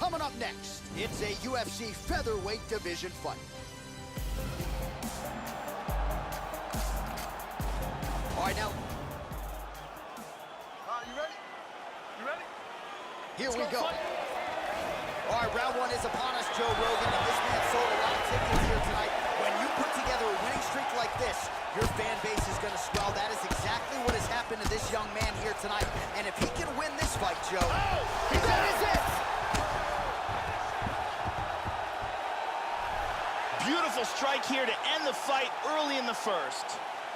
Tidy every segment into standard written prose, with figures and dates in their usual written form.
Coming up next, it's a UFC featherweight division fight. All right, now. You ready? You ready? Here we go. All right, round one is upon us, Joe Rogan, and this man sold a lot of tickets here tonight. When you put together a winning streak like this, your fan base is going to swell. That is exactly what has happened to this young man here tonight. And if he can win this fight, Joe, that is it. Beautiful strike here to end the fight early in the first.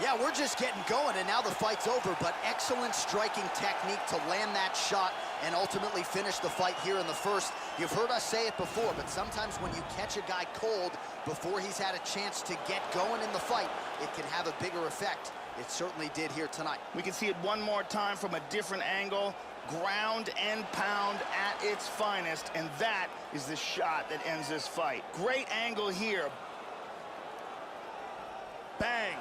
Yeah, we're just getting going, and now the fight's over, but excellent striking technique to land that shot and ultimately finish the fight here in the first. You've heard us say it before, but sometimes when you catch a guy cold before he's had a chance to get going in the fight, it can have a bigger effect. It certainly did here tonight. We can see it one more time from a different angle. Ground and pound at its finest, and that is the shot that ends this fight. Great angle here. Bang.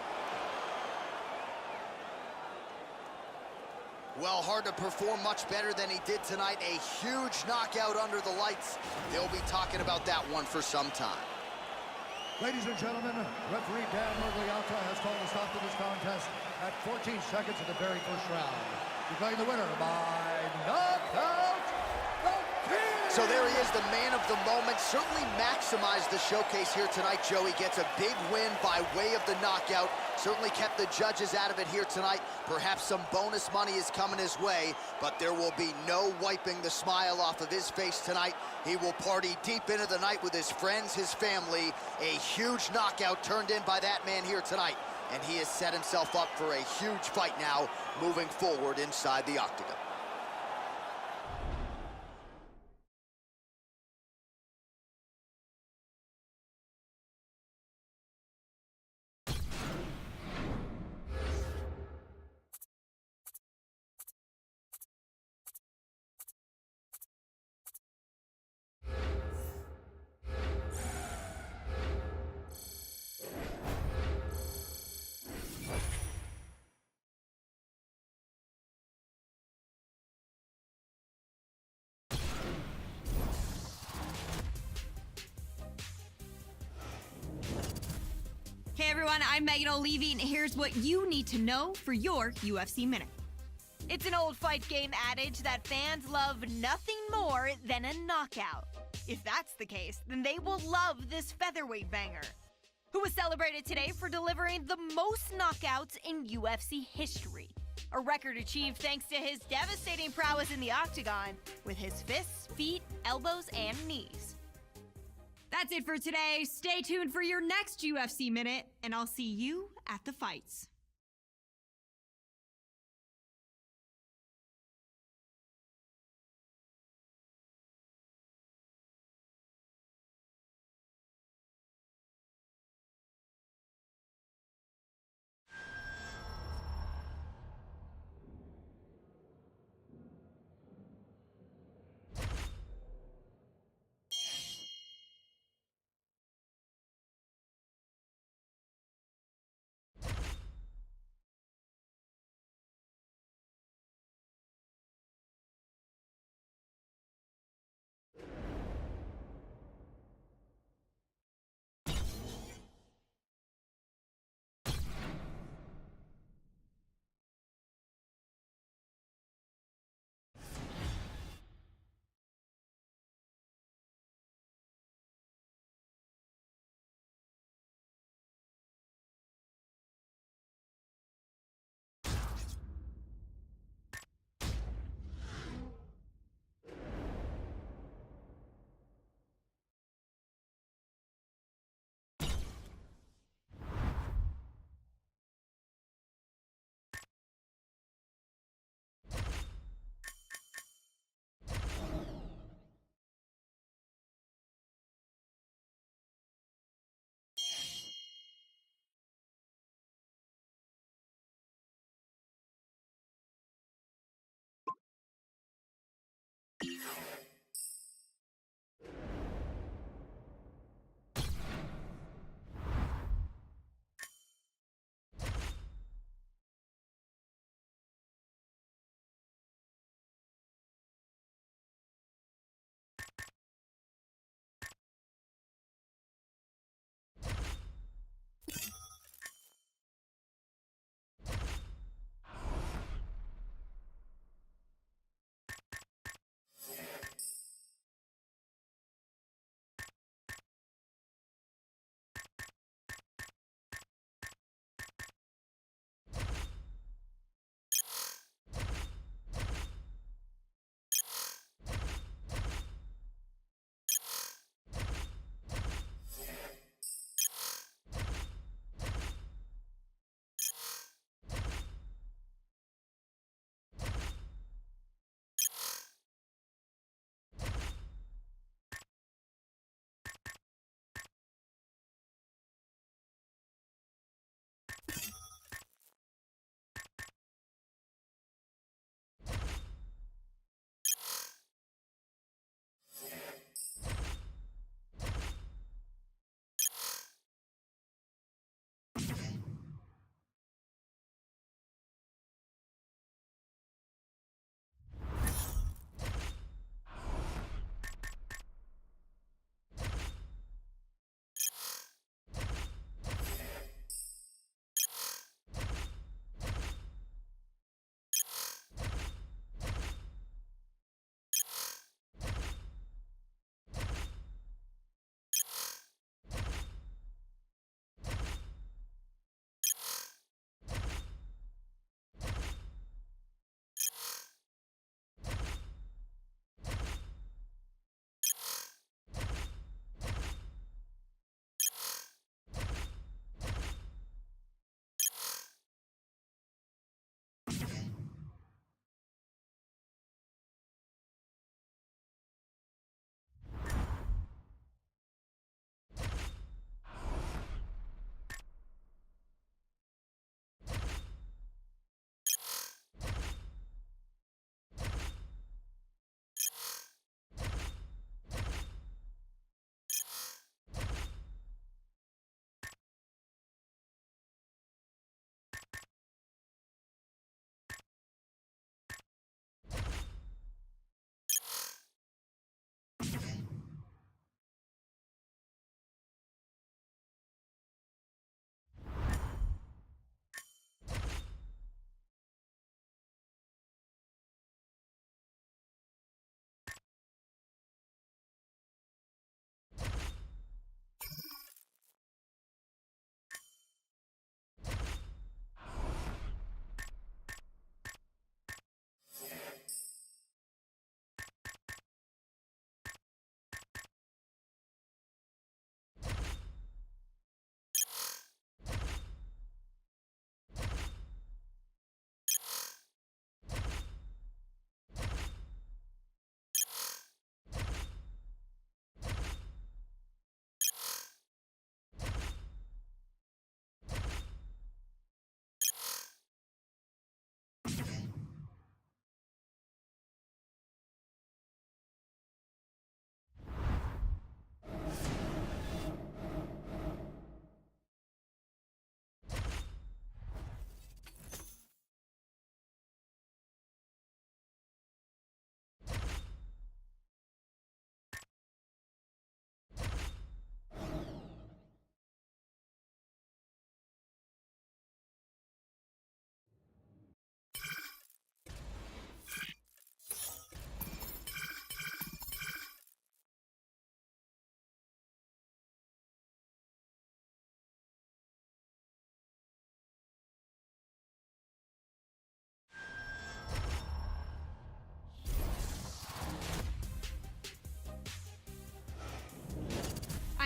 Well, hard to perform much better than he did tonight. A huge knockout under the lights. They'll be talking about that one for some time. Ladies and gentlemen, referee Dan Murgliata has called a stop to this contest at 14 seconds of the very first round. Declaring the winner by knockout, the King! So there he is, the man of the moment. Certainly maximized the showcase here tonight, Joe. He gets a big win by way of the knockout. Certainly kept the judges out of it here tonight. Perhaps some bonus money is coming his way, but there will be no wiping the smile off of his face tonight. He will party deep into the night with his friends, his family. A huge knockout turned in by that man here tonight. And he has set himself up for a huge fight now, moving forward inside the octagon. Hey everyone, I'm Megan O'Leary, and here's what you need to know for your UFC Minute. It's an old fight game adage that fans love nothing more than a knockout. If that's the case, then they will love this featherweight banger, who was celebrated today for delivering the most knockouts in UFC history. A record achieved thanks to his devastating prowess in the octagon with his fists, feet, elbows, and knees. That's it for today. Stay tuned for your next UFC Minute, and I'll see you at the fights.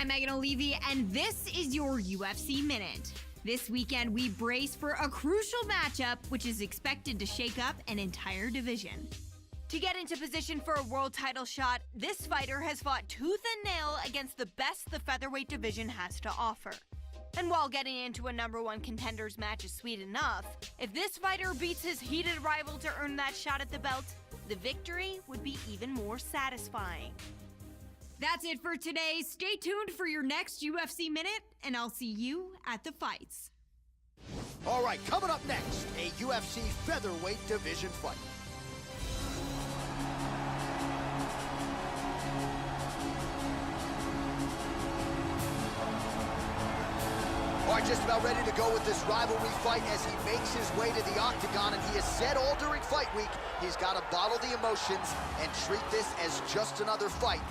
I'm Megan O'Leary, and this is your UFC Minute. This weekend, we brace for a crucial matchup, which is expected to shake up an entire division. To get into position for a world title shot, this fighter has fought tooth and nail against the best the featherweight division has to offer. And while getting into a #1 contenders match is sweet enough, if this fighter beats his heated rival to earn that shot at the belt, the victory would be even more satisfying. That's it for today. Stay tuned for your next UFC Minute, and I'll see you at the fights. All right, coming up next, a UFC featherweight division fight. All right, just about ready to go with this rivalry fight as he makes his way to the octagon, and he has said all during fight week he's got to bottle the emotions and treat this as just another fight.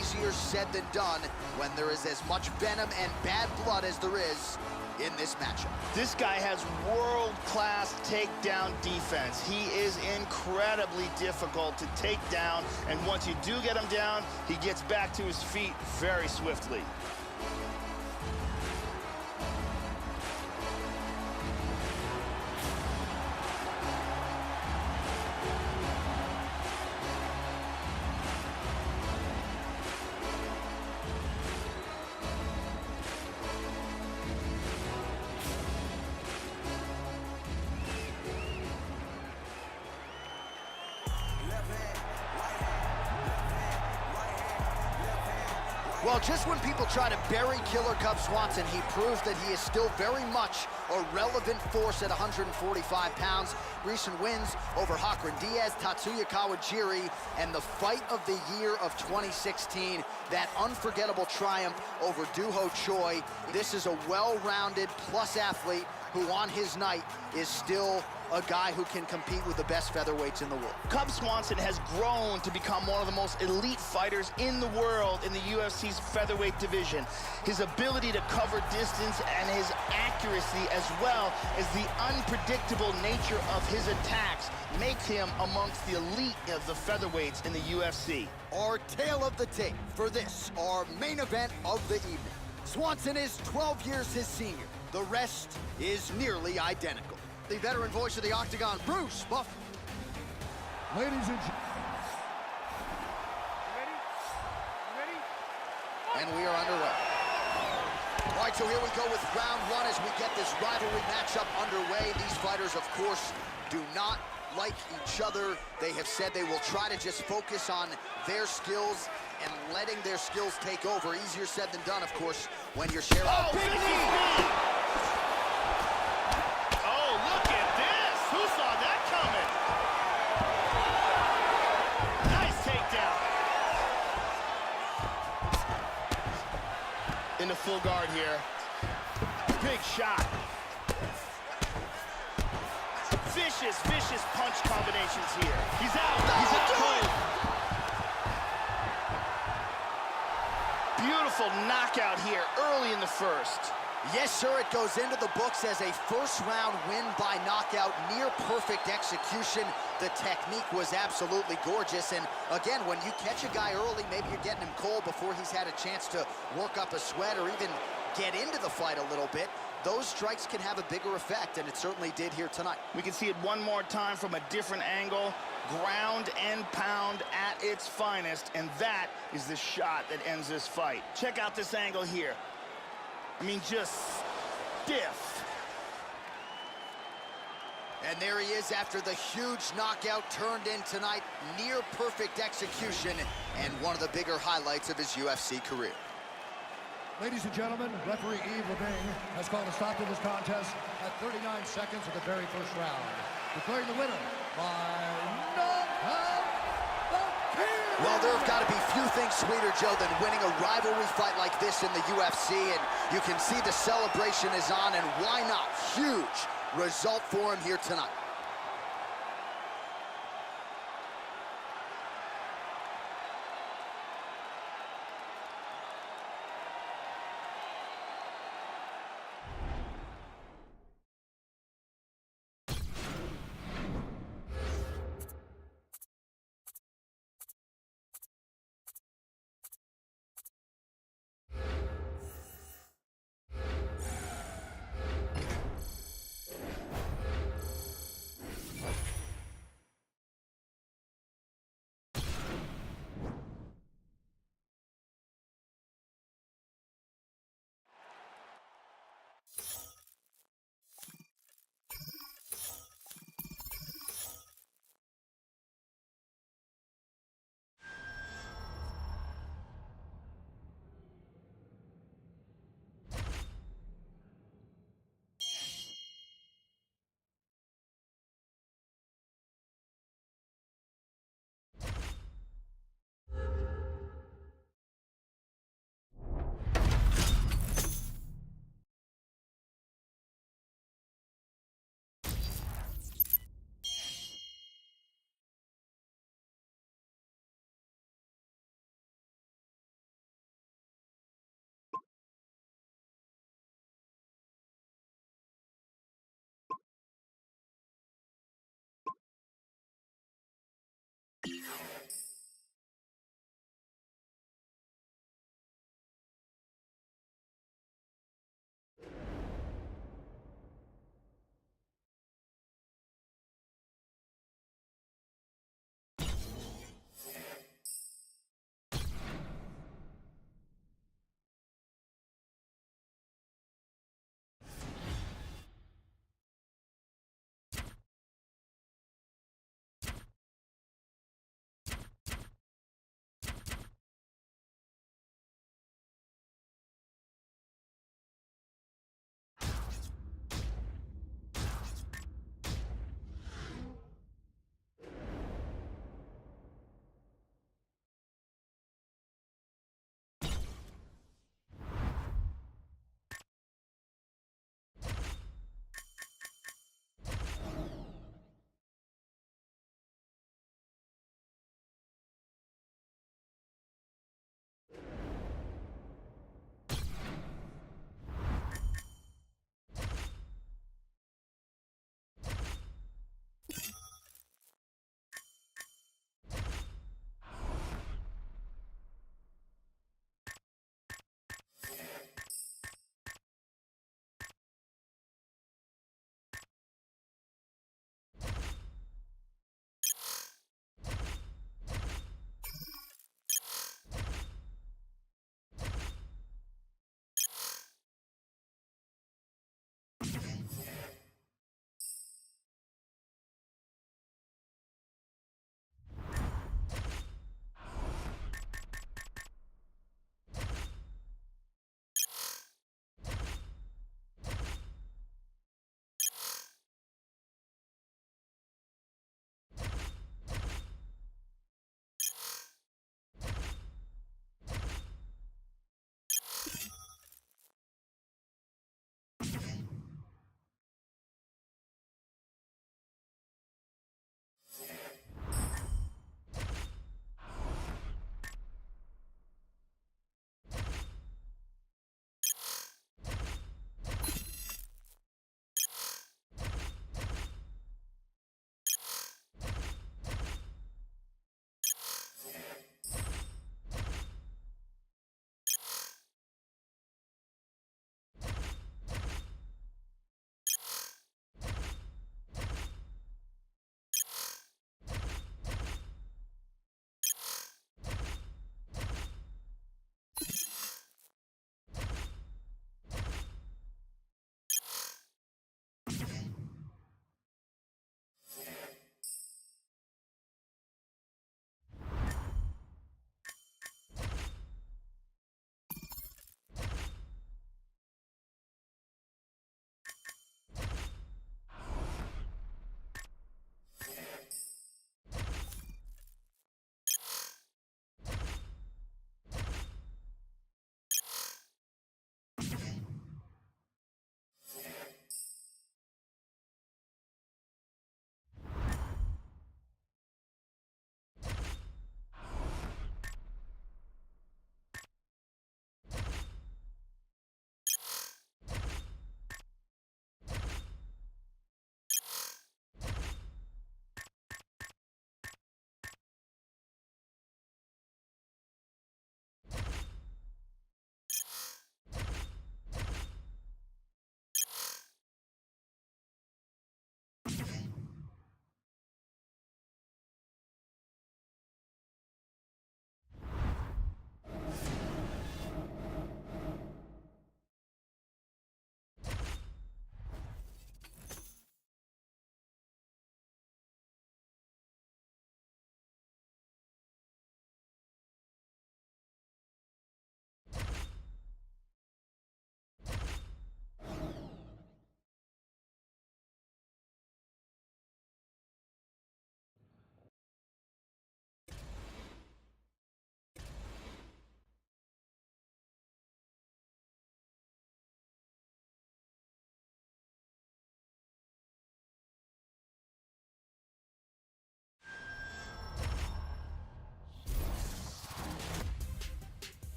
Easier said than done when there is as much venom and bad blood as there is in this matchup. This guy has world-class takedown defense. He is incredibly difficult to take down, and once you do get him down, he gets back to his feet very swiftly. Well, just when people try to bury Killer Cub Swanson, he proves that he is still very much a relevant force at 145 pounds. Recent wins over Hakran Diaz, Tatsuya Kawajiri, and the fight of the year of 2016, that unforgettable triumph over Doo-Ho Choi. This is a well-rounded plus athlete who on his night is still a guy who can compete with the best featherweights in the world. Cub Swanson has grown to become one of the most elite fighters in the world in the UFC's featherweight division. His ability to cover distance and his accuracy, as well as the unpredictable nature of his attacks, make him amongst the elite of the featherweights in the UFC. Our tale of the tape for this, our main event of the evening. Swanson is 12 years his senior. The rest is nearly identical. The veteran voice of the octagon, Bruce Buff. Ladies and Ready? And we are underway. All right, so here we go with round one as we get this rivalry matchup underway. These fighters, of course, do not like each other. They have said they will try to just focus on their skills and letting their skills take over. Easier said than done, of course, when you're sharing. Oh, big knee! Oh, look at this! Who saw that coming? Nice takedown. In the full guard here. Big shot. Vicious punch combinations here. He's out. He's out cold. Beautiful knockout here early in the first. Yes, sir, it goes into the books as a first-round win by knockout, near-perfect execution. The technique was absolutely gorgeous, and again, when you catch a guy early, maybe you're getting him cold before he's had a chance to work up a sweat or even get into the fight a little bit. Those strikes can have a bigger effect, and it certainly did here tonight. We can see it one more time from a different angle. Ground and pound at its finest, and that is the shot that ends this fight. Check out this angle here. I mean, just stiff. And there he is after the huge knockout turned in tonight. Near perfect execution and one of the bigger highlights of his UFC career. ladies and gentlemen, referee Yves Levine has called a stop to this contest at 39 seconds of the very first round, declaring the winner by knockout. Well, there have got to be few things sweeter, Joe, than winning a rivalry fight like this in the UFC, and you can see the celebration is on, and why not? Huge result for him here tonight.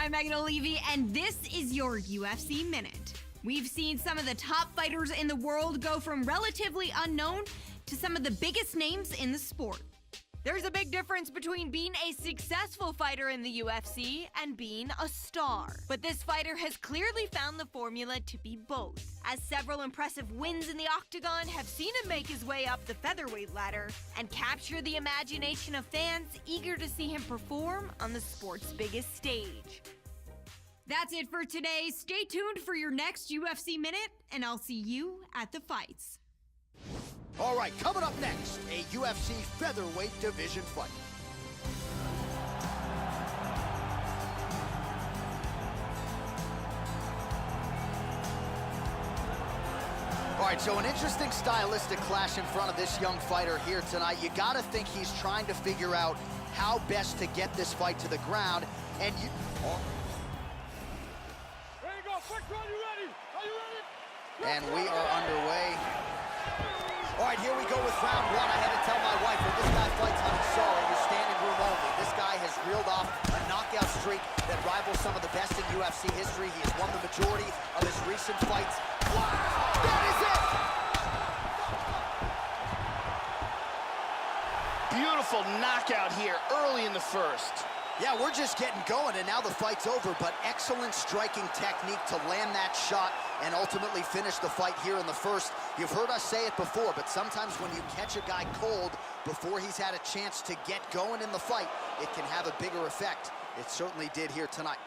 I'm Megan O'Leary, and this is your UFC Minute. We've seen some of the top fighters in the world go from relatively unknown to some of the biggest names in the sport. There's a big difference between being a successful fighter in the UFC and being a star. But this fighter has clearly found the formula to be both, as several impressive wins in the octagon have seen him make his way up the featherweight ladder and capture the imagination of fans eager to see him perform on the sport's biggest stage. That's it for today. Stay tuned for your next UFC Minute, and I'll see you at the fights. All right, coming up next, a UFC featherweight division fight. All right, so an interesting stylistic clash in front of this young fighter here tonight. You got to think he's trying to figure out how best to get this fight to the ground, and you... Ready to go. Quick run, you ready? Are you ready? And we are underway. All right, here we go with round one. I had to tell my wife, when this guy fights, I'm sorry, you're standing room only. This guy has reeled off a knockout streak that rivals some of the best in UFC history. He has won the majority of his recent fights. Wow! That is it! Beautiful knockout here early in the first. Yeah, we're just getting going, and now the fight's over, but excellent striking technique to land that shot and ultimately finish the fight here in the first. You've heard us say it before, but sometimes when you catch a guy cold before he's had a chance to get going in the fight, it can have a bigger effect. It certainly did here tonight.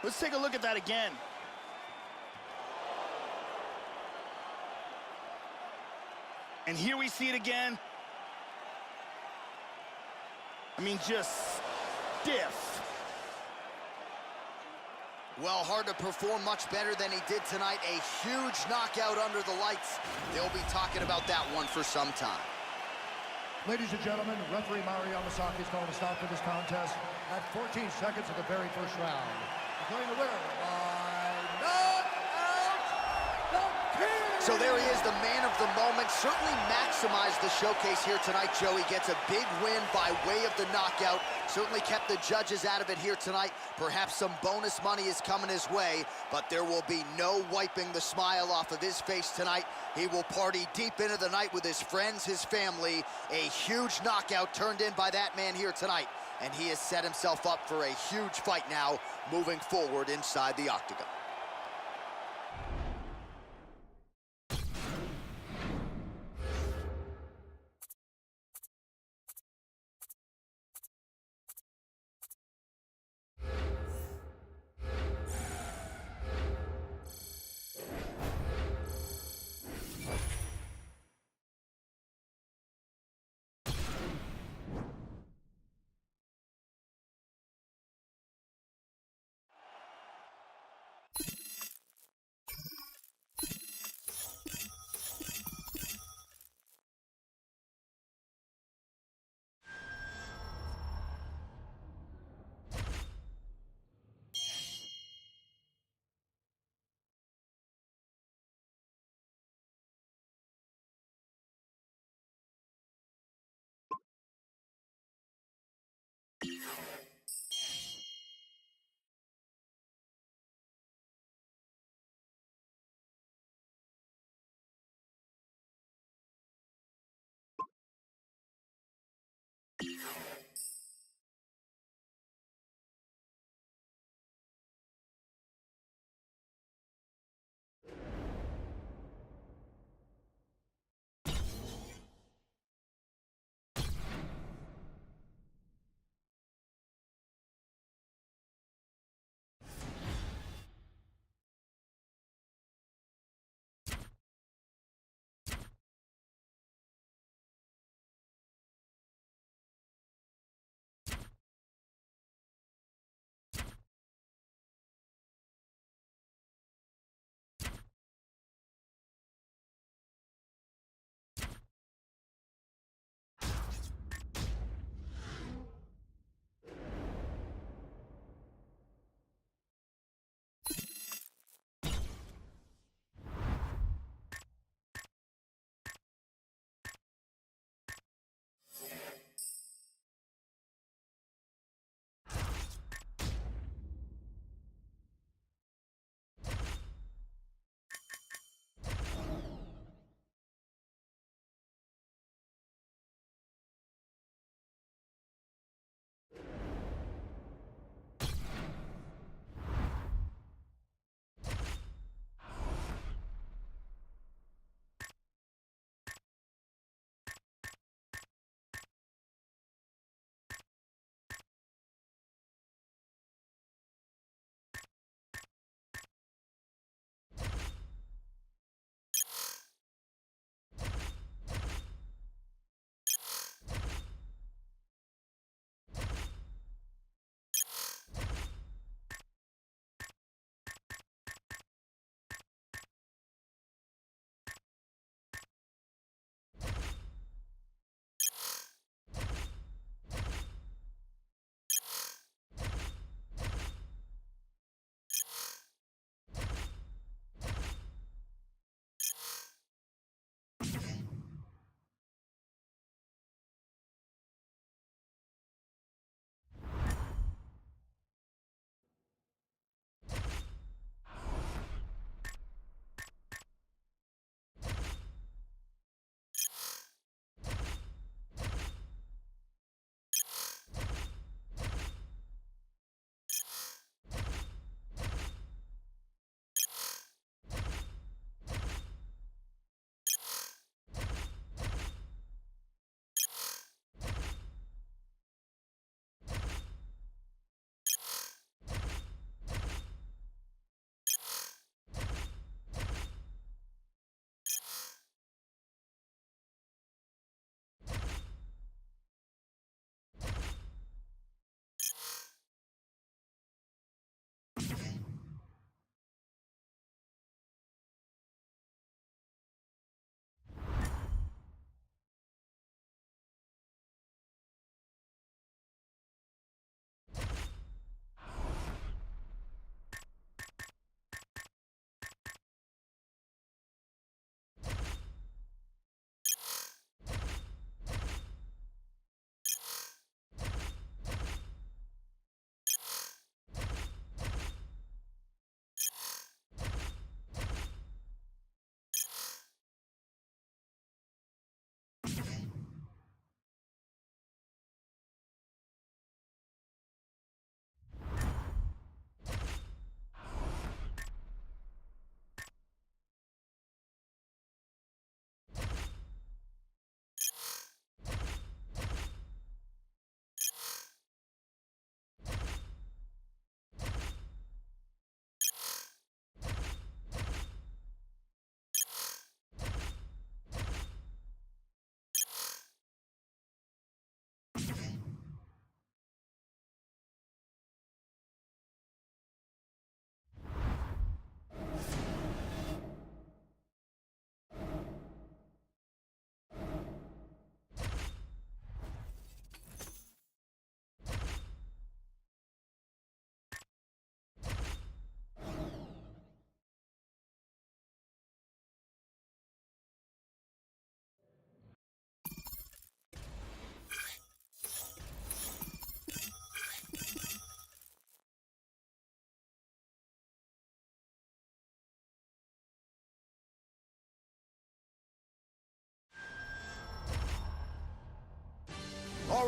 Let's take a look at that again. And here we see it again. I mean, just stiff. Well, hard to perform much better than he did tonight. A huge knockout under the lights. They'll be talking about that one for some time. Ladies and gentlemen, referee Mario Yamasaki is calling a stop to this contest at 14 seconds of the very first round. Declaring the winner by knockout, the King! So there he is, the man of the moment. Certainly maximized the showcase here tonight, Joey. Gets a big win by way of the knockout. Certainly kept the judges out of it here tonight. Perhaps some bonus money is coming his way, but there will be no wiping the smile off of his face tonight. He will party deep into the night with his friends, his family. A huge knockout turned in by that man here tonight, and he has set himself up for a huge fight now moving forward inside the octagon.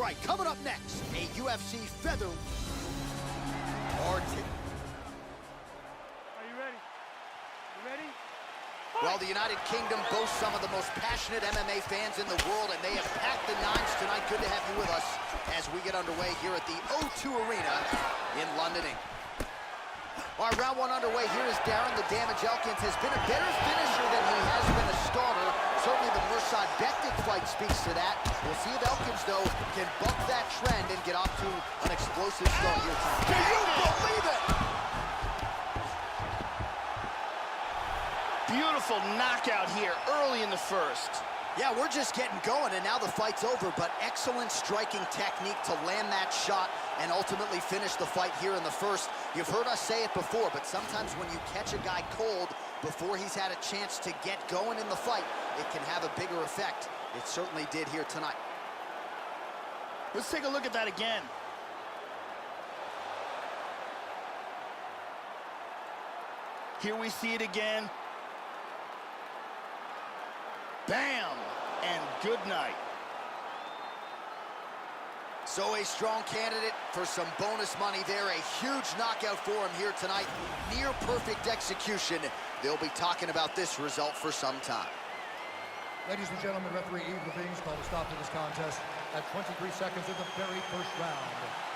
right, coming up next, a UFC feather. Are you ready? You ready? Well, the United Kingdom boasts some of the most passionate MMA fans in the world, and they have packed the nines tonight. Good to have you with us as we get underway here at the O2 Arena in London, England. All right, round one underway. Here is Darren. The Damage Elkins has been a better finisher than he has been a starter. Certainly the Mirsad Bektic fight speaks to that. We'll see if Elkins, though, can buck that trend and get off to an explosive start here tonight. Can you believe it? Beautiful knockout here early in the first. Yeah, we're just getting going, and now the fight's over, but excellent striking technique to land that shot and ultimately finish the fight here in the first. You've heard us say it before, but sometimes when you catch a guy cold before he's had a chance to get going in the fight, it can have a bigger effect. It certainly did here tonight. Let's take a look at that again. Here we see it again. Bam! And good night. So a strong candidate for some bonus money there. A huge knockout for him here tonight. Near perfect execution. They'll be talking about this result for some time. Ladies and gentlemen, referee Yves Levines called a stop to this contest at 23 seconds of the very first round.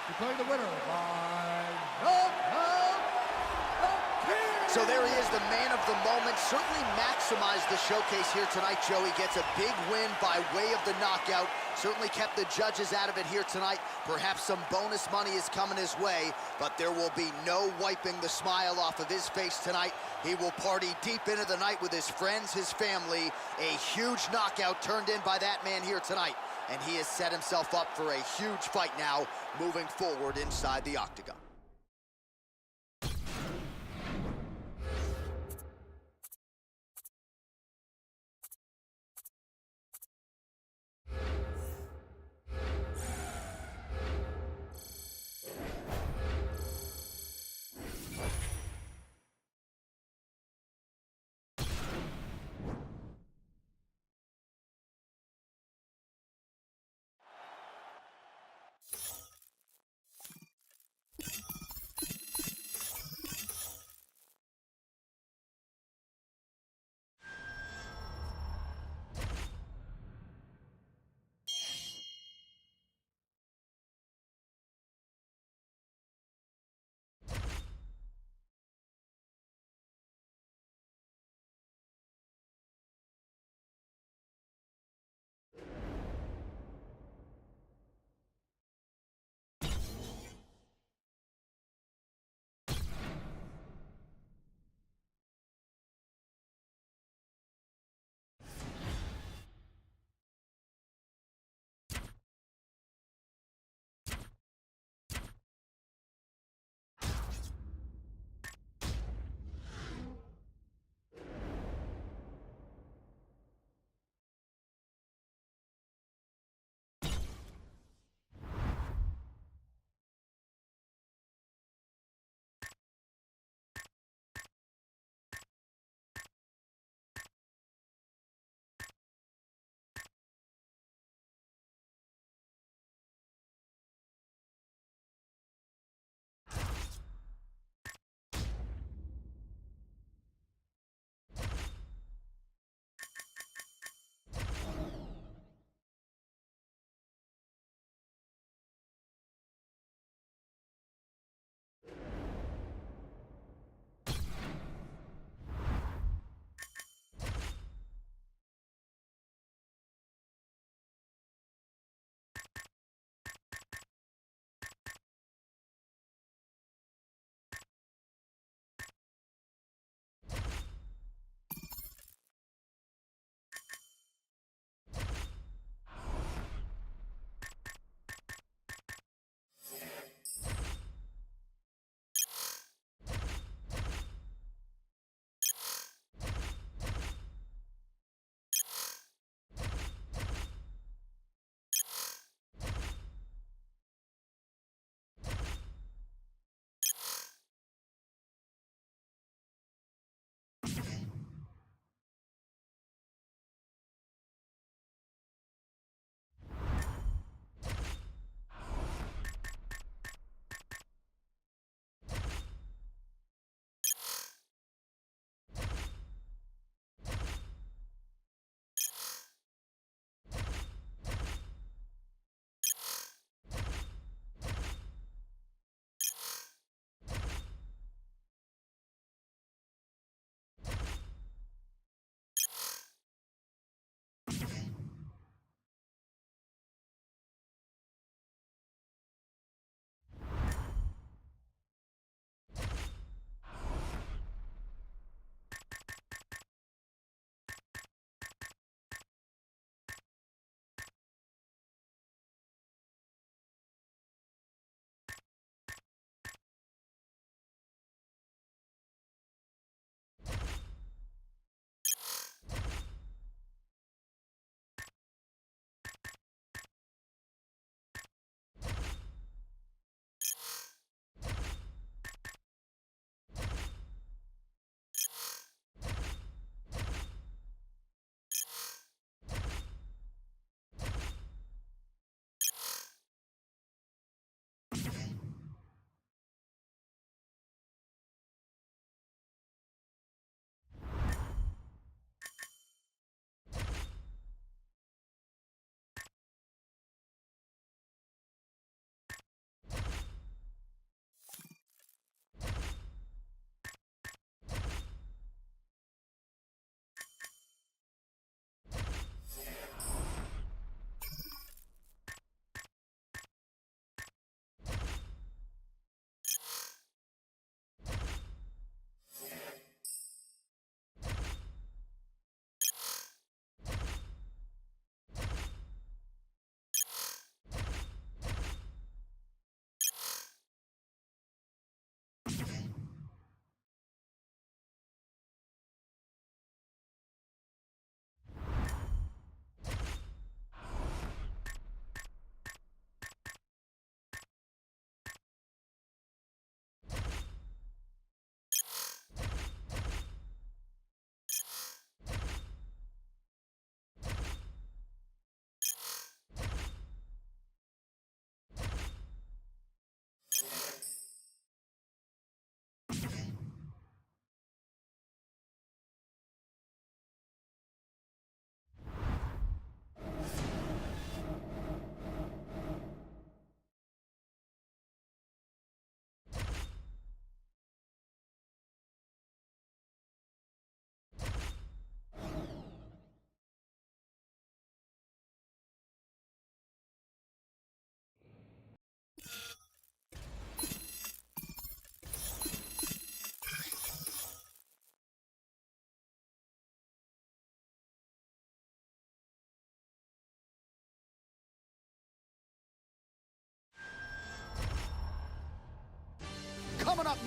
Declaring the winner by knockout. So there he is, the man of the moment. Certainly maximized the showcase here tonight, Joey. Gets a big win by way of the knockout. Certainly kept the judges out of it here tonight. Perhaps some bonus money is coming his way, but there will be no wiping the smile off of his face tonight. He will party deep into the night with his friends, his family. A huge knockout turned in by that man here tonight. And he has set himself up for a huge fight now, moving forward inside the octagon.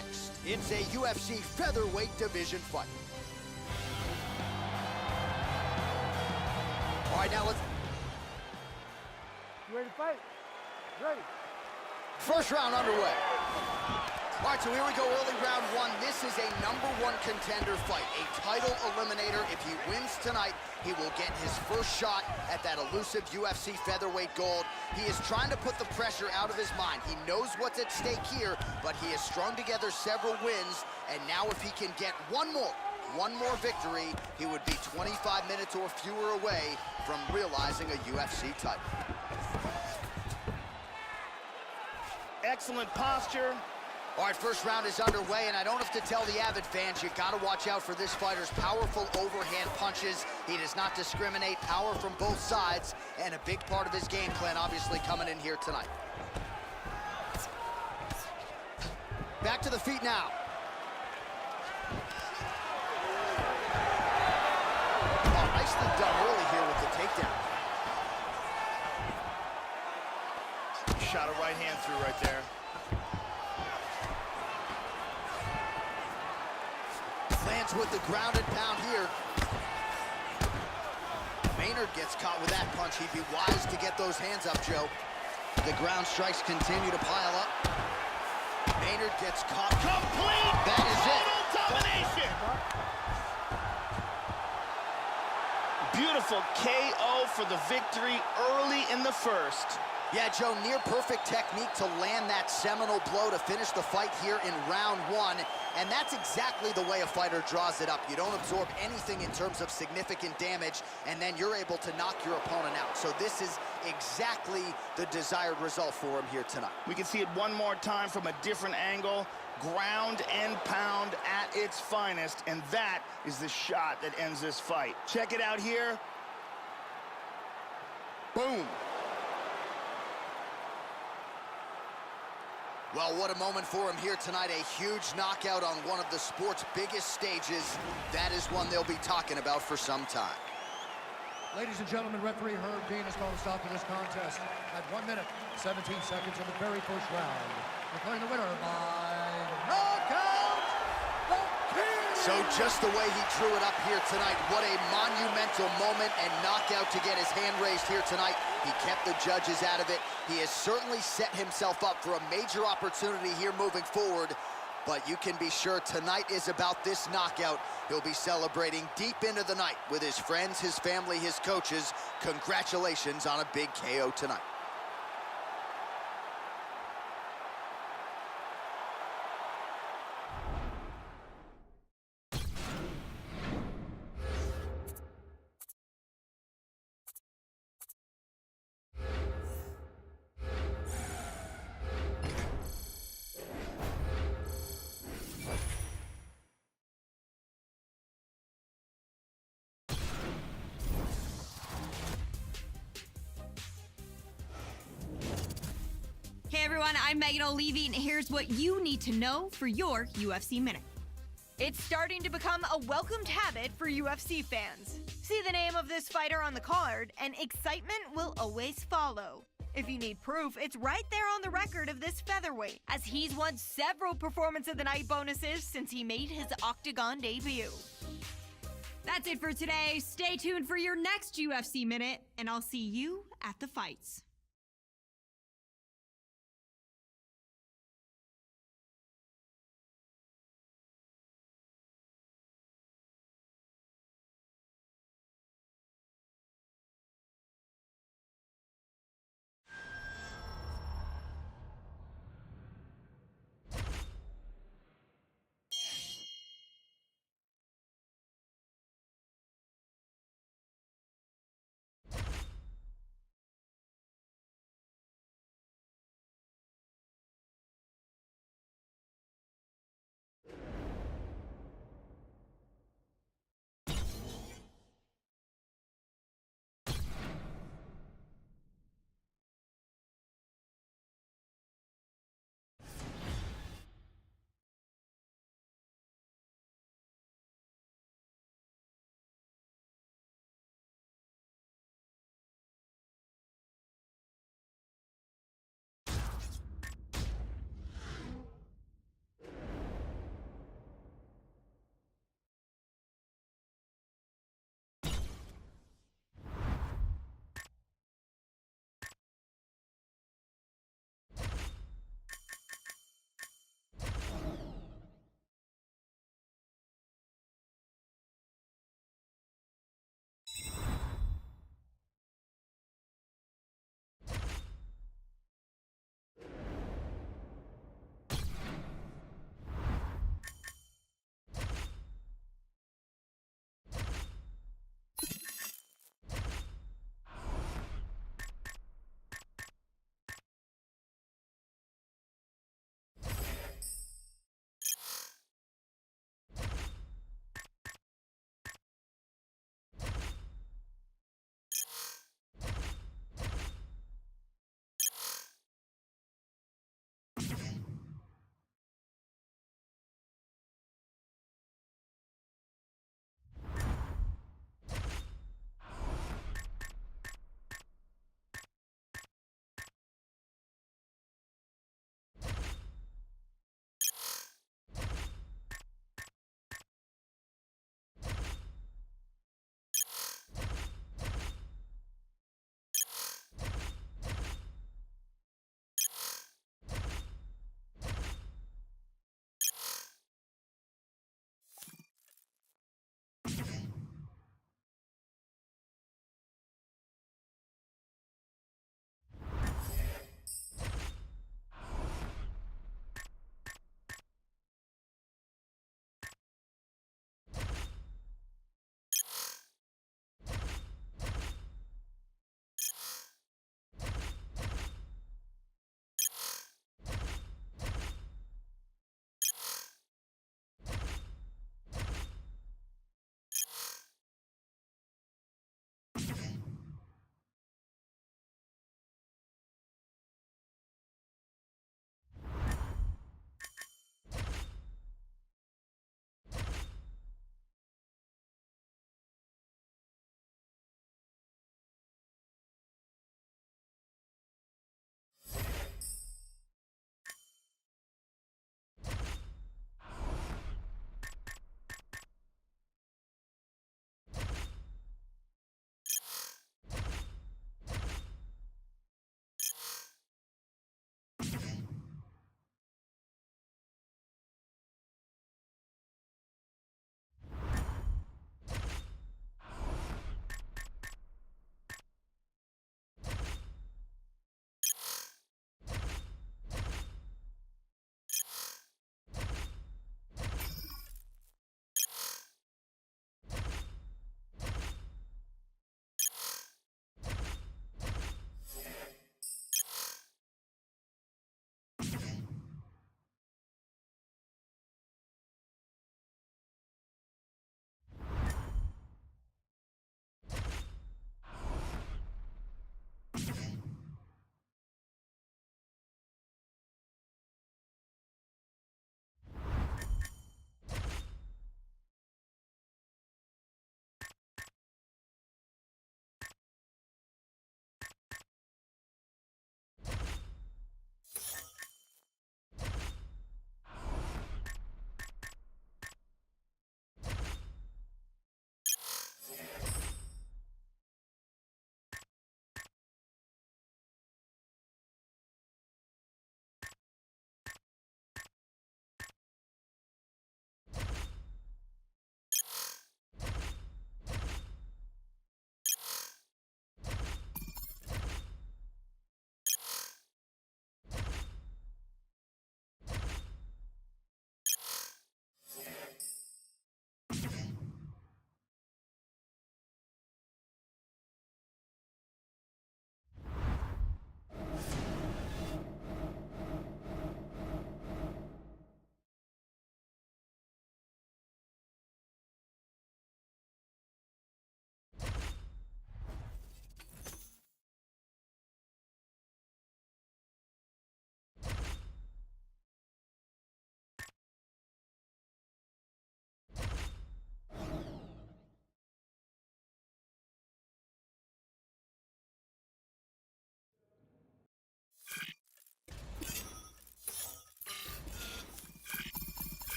next. It's a UFC featherweight division fight. All right, now let's... You ready to fight? Ready. First round underway. All right, so here we go, early round one. This is a #1 contender fight, a title eliminator. If he wins tonight, he will get his first shot at that elusive UFC featherweight gold. He is trying to put the pressure out of his mind. He knows what's at stake here, but he has strung together several wins, and now if he can get one more victory, he would be 25 minutes or fewer away from realizing a UFC title. Excellent posture. All right, first round is underway, and I don't have to tell the avid fans, you got to watch out for this fighter's powerful overhand punches. He does not discriminate, power from both sides, and a big part of his game plan obviously coming in here tonight. Back to the feet now. Oh, nicely done early here with the takedown. Shot a right hand through right there. Lands with the grounded pound here. Maynard gets caught with that punch. He'd be wise to get those hands up, Joe. The ground strikes continue to pile up. Maynard gets caught. Complete That is it. domination. Beautiful KO for the victory early in the first. Yeah, Joe, near perfect technique to land that seminal blow to finish the fight here in round one. And that's exactly the way a fighter draws it up. You don't absorb anything in terms of significant damage, and then you're able to knock your opponent out. So this is exactly the desired result for him here tonight. We can see it one more time from a different angle. Ground and pound at its finest, and that is the shot that ends this fight. Check it out here. Boom. Well, what a moment for him here tonight. A huge knockout on one of the sport's biggest stages. That is one they'll be talking about for some time. Ladies and gentlemen, referee Herb Dean has called a stop to this contest at 1 minute, 17 seconds of the very first round. Declaring the winner by knockout, the King! So just the way he drew it up here tonight, what a monumental moment and knockout to get his hand raised here tonight. He kept the judges out of it. He has certainly set himself up for a major opportunity here moving forward. But you can be sure tonight is about this knockout. He'll be celebrating deep into the night with his friends, his family, his coaches. Congratulations on a big KO tonight. Hey everyone, I'm Megan O'Leary, and here's what you need to know for your UFC Minute. It's starting to become a welcomed habit for UFC fans. See the name of this fighter on the card, and excitement will always follow. If you need proof, it's right there on the record of this featherweight, as he's won several Performance of the Night bonuses since he made his Octagon debut. That's it for today. Stay tuned for your next UFC Minute, and I'll see you at the fights.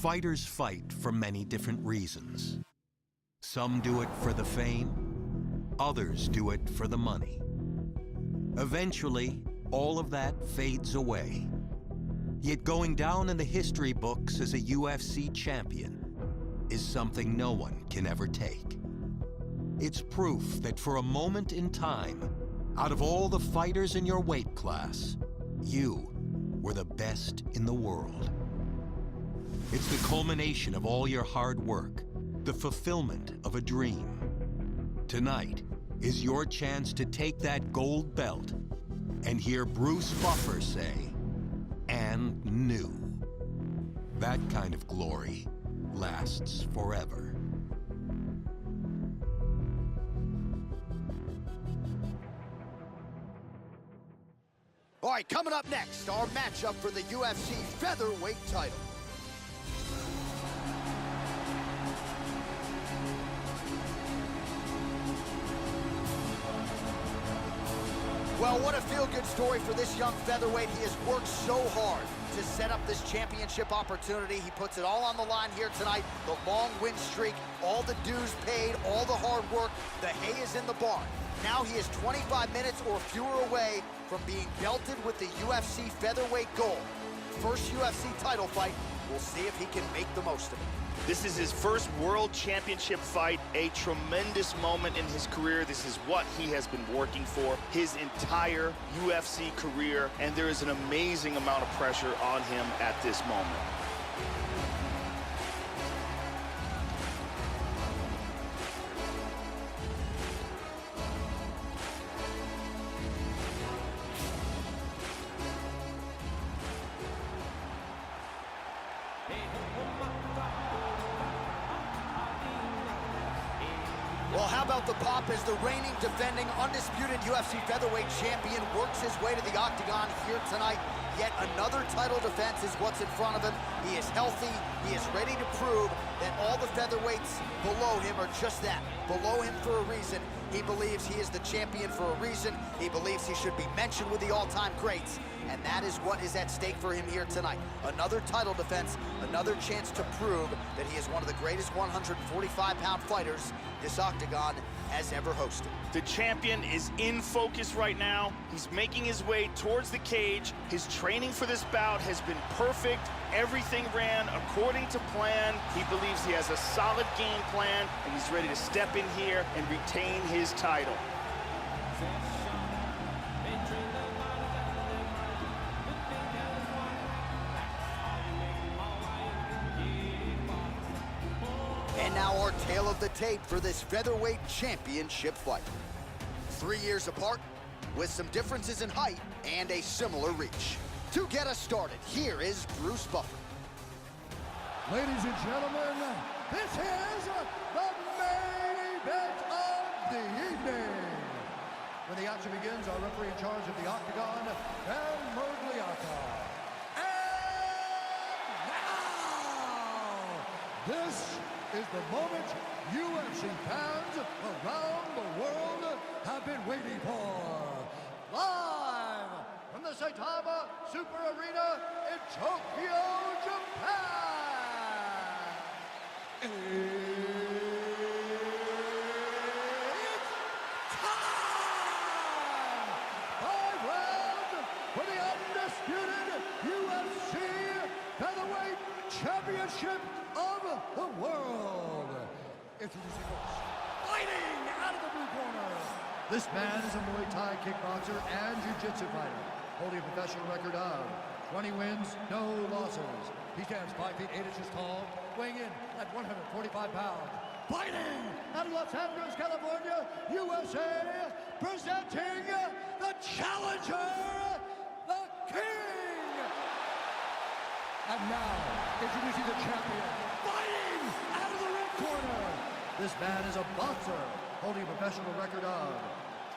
Fighters fight for many different reasons. Some do it for the fame, others do it for the money. Eventually, all of that fades away. Yet going down in the history books as a UFC champion is something no one can ever take. It's proof that for a moment in time, out of all the fighters in your weight class, you were the best in the world. It's the culmination of all your hard work, the fulfillment of a dream. Tonight is your chance to take that gold belt and hear Bruce Buffer say, "And new." That kind of glory lasts forever. All right, coming up next, our matchup for the UFC Featherweight title. Well, what a feel-good story for this young featherweight. He has worked so hard to set up this championship opportunity. He puts it all on the line here tonight. The long win streak, all the dues paid, all the hard work. The hay is in the barn. Now he is 25 minutes or fewer away from being belted with the UFC featherweight gold. First UFC title fight. We'll see if he can make the most of it. This is his first world championship fight, a tremendous moment in his career. This is what he has been working for his entire UFC career, and there is an amazing amount of pressure on him at this moment. Well, how about the pop as the reigning, defending, undisputed UFC featherweight champion works his way to the octagon here tonight. Yet another title defense is what's in front of him. He is healthy. He is ready to prove that all the featherweights below him are just that, below him for a reason. He believes he is the champion for a reason. He believes he should be mentioned with the all-time greats. And that is what is at stake for him here tonight. Another title defense, another chance to prove that he is one of the greatest 145-pound fighters this octagon has ever hosted. The champion is in focus right now. He's making his way towards the cage. His training for this bout has been perfect. Everything ran according to plan. He believes he has a solid game plan, and he's ready to step in here and retain his title. And now our tale of the tape for this featherweight championship fight. 3 years apart, with some differences in height and a similar reach. To get us started, here is Bruce Buffer. Ladies and gentlemen, this is the main event of the evening. When the action begins, our referee in charge of the octagon, Dan Mergliata. And now, this is the moment UFC fans around the world have been waiting for. Live from the Saitama Super Arena in Tokyo, Japan. It's time! 5 rounds for the undisputed UFC Featherweight Championship of the world. Introducing first, fighting out of the blue corner. This man is a Muay Thai kickboxer and jiu-jitsu fighter, holding a professional record of 20 wins, no losses. He stands 5 feet 8 inches tall, weighing in at 145 pounds. Fighting out of Los Angeles, California, USA, presenting the challenger, the King. And now, introducing the champion, fighting out of the red corner. This man is a boxer, holding a professional record of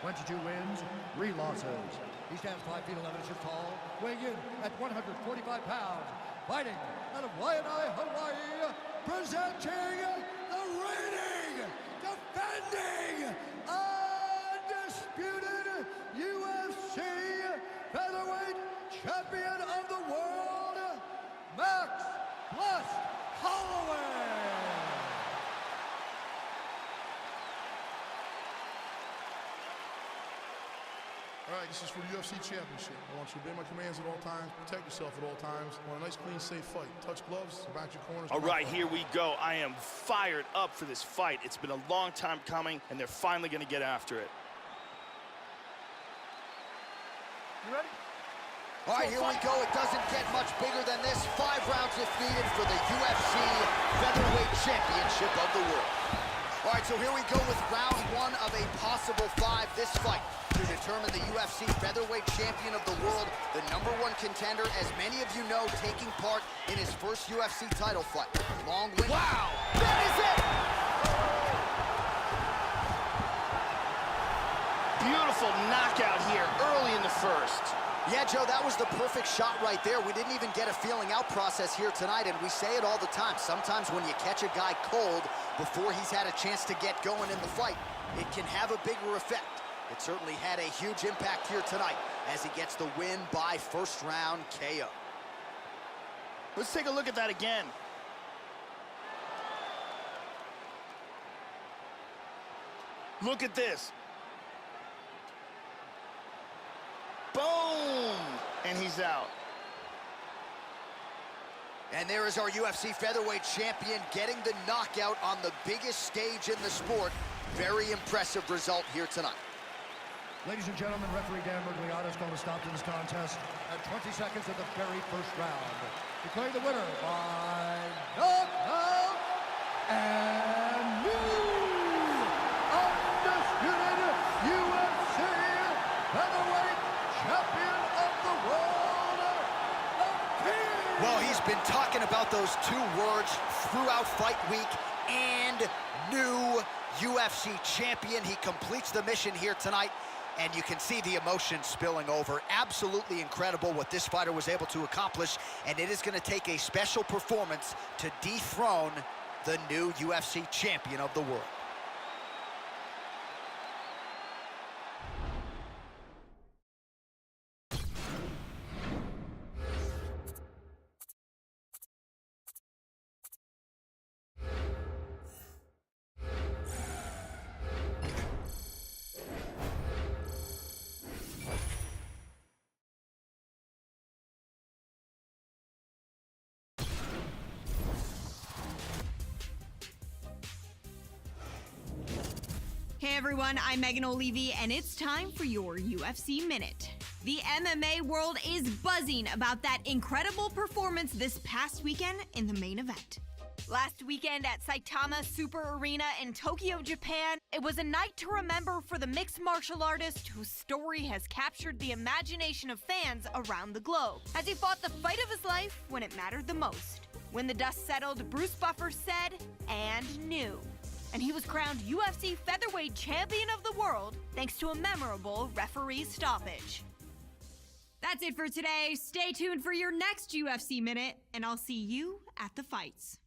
22 wins, 3 losses. He stands 5 feet 11 inches tall, weighing in at 145 pounds. Fighting out of Waianae, Hawaii, presenting the reigning, defending, undisputed UFC featherweight champion of the world, Max Bless All right, this is for the UFC Championship. I want you to obey my commands at all times, protect yourself at all times. I want a nice, clean, safe fight. Touch gloves, back your corners. All right, here we go. I am fired up for this fight. It's been a long time coming, and they're finally going to get after it. You ready? All right, here we go. It doesn't get much bigger than this. 5 rounds if needed for the UFC Featherweight Championship of the world. All right, so here we go with round 1 of a possible 5. This fight to determine the UFC Featherweight Champion of the world, the #1 contender, as many of you know, taking part in his first UFC title fight. Long win. Wow! That is it! Beautiful knockout here early in the first. Yeah, Joe, that was the perfect shot right there. We didn't even get a feeling out process here tonight, and we say it all the time. Sometimes when you catch a guy cold before he's had a chance to get going in the fight, it can have a bigger effect. It certainly had a huge impact here tonight as he gets the win by first round KO. Let's take a look at that again. Look at this. Boom! And he's out. And there is our UFC Featherweight Champion getting the knockout on the biggest stage in the sport. Very impressive result here tonight. Ladies and gentlemen, referee Dan Mergliata has called a stop to this contest at 20 seconds of the very first round. Declaring the winner by knockout and new undisputed UFC Featherweight Champion of the world, the King. Well, he's been talking about those 2 words throughout fight week, and new UFC champion. He completes the mission here tonight, and you can see the emotion spilling over. Absolutely incredible what this fighter was able to accomplish, and it is going to take a special performance to dethrone the new UFC champion of the world. Hey everyone, I'm Megan O'Leary, and it's time for your UFC Minute. The MMA world is buzzing about that incredible performance this past weekend in the main event. Last weekend at Saitama Super Arena in Tokyo, Japan, it was a night to remember for the mixed martial artist whose story has captured the imagination of fans around the globe, as he fought the fight of his life when it mattered the most. When the dust settled, Bruce Buffer said, "and knew." And he was crowned UFC Featherweight Champion of the World thanks to a memorable referee stoppage. That's it for today. Stay tuned for your next UFC Minute, and I'll see you at the fights.